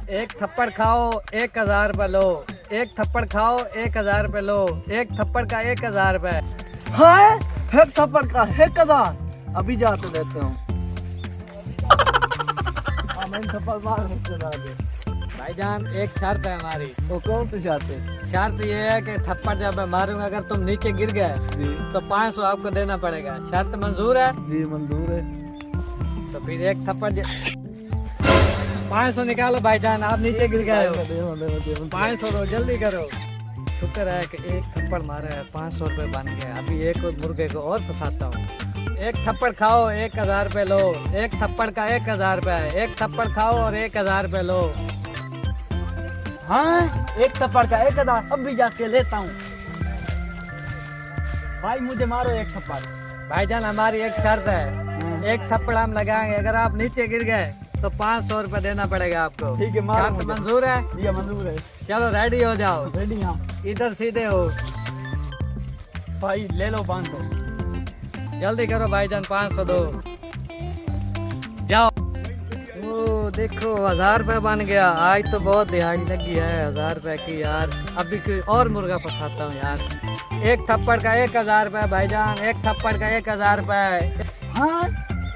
एक थप्पड़ खाओ 1000 रुपए लो। एक थप्पड़ खाओ 1000 रुपए लो। एक थप्पड़ का 1000 रुपए। हाँ, एक थप्पड़ का 1000। अभी जाते देते हूँ। मैंने थप्पड़ मार भाईजान एक शर्त है हमारी। तो कौन सी शर्त है? शर्त ये है कि थप्पड़ जब मैं मारूंगा अगर तुम नीचे गिर गए जी तो 500 आपको देना पड़ेगा। शर्त मंजूर है? जी मंजूर है। तो फिर एक थप्पड़ 500 निकालो भाईजान, आप नीचे गिर गए हो। 500 दो, जल्दी करो। शुक्र है कि एक थप्पड़ मारा है, 500 रुपए बन गए। अभी एक और मुर्गे को और फंसाता हूँ। एक थप्पड़ खाओ 1000 रुपए लो। एक थप्पड़ का 1000 रुपए। एक थप्पड़ खाओ और 1000 रुपए लो। हाँ, एक थप्पड़ का 1000। अब भी जाके लेता हूँ। भाई मुझे मारो एक थप्पड़। भाईजान हमारी एक शर्त है, एक थप्पड़ हम लगाएंगे, अगर आप नीचे गिर गए तो 500 रुपए देना पड़ेगा आपको। ठीक है, मारो शर्त मुझे। मंजूर है? ये मंजूर है। चलो रेडी हो जाओ। रेडी हाँ। इधर सीधे हो। भाई ले लो 500। जल्दी करो भाईजान, 500 दो। जाओ। ओ देखो 1000 रुपए बन गया। आज तो बहुत दिहाड़ी लगी है 1000 रुपए की यार। अभी कोई और मुर्गा फंसाता हूँ यार। एक थप्पड़ का 1000 रुपए भाईजान। एक थप्पड़ का 1000 रुपए। हाँ,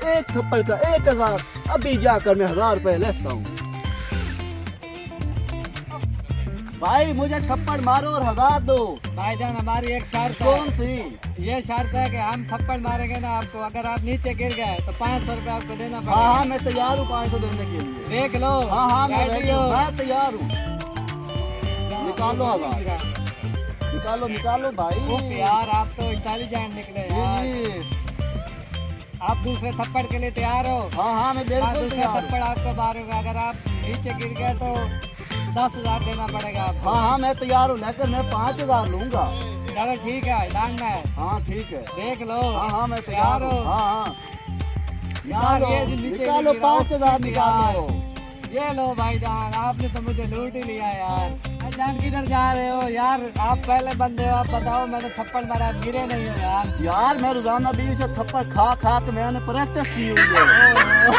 एक थप्पड़ का 1000। अभी जाकर मैं 1000 रुपए लेता हूँ। भाई मुझे थप्पड़ मारो और 1000 दो। भाईजान हमारी एक शर्त कौन है। सी? ये शर्त है कि हम थप्पड़ मारेंगे ना आपको, अगर आप नीचे गिर गए तो 500 रुपए आपको देना हाँ पड़ेगा। हाँ, मैं तैयार हूँ 500 देने के लिए। देख लो। हाँ हाँ, मैं रेडी ready हो? हूँ, मैं तैयार हूँ। निकालो 1000। निकालो निकालो भाई। उफ यार आप तो इंटेलिजेंट निकले यार। जी। आप दूसरे थप्पड़ के लिए तैयार हो? हाँ हाँ, मैं बिल्कुल दूसरा तैयार हूँ। थप्पड़ आपको मारूंगा, अगर आप नीचे गिर गए तो 10,000 देना पड़ेगा आपको। हाँ हाँ, मैं तैयार हूँ, लेकर मैं 5000 लूंगा। चलो ठीक है, डन है। हाँ ठीक है। देख लो। हाँ हाँ, मैं तैयार हूँ। हाँ हाँ, यार निकालो ये जो नीचे निकालो, गिरा, 5000 निकालो। ये लो भाईजान, आपने तो मुझे लूट ही लिया यार। भाईजान किधर जा रहे हो यार? आप पहले बंदे हो, आप बताओ। मैंने थप्पड़ मारा, आप गिरे नहीं हो यार। यार मैं रोजाना 20 से थप्पड़ खा खा के मैंने प्रैक्टिस की हुई है।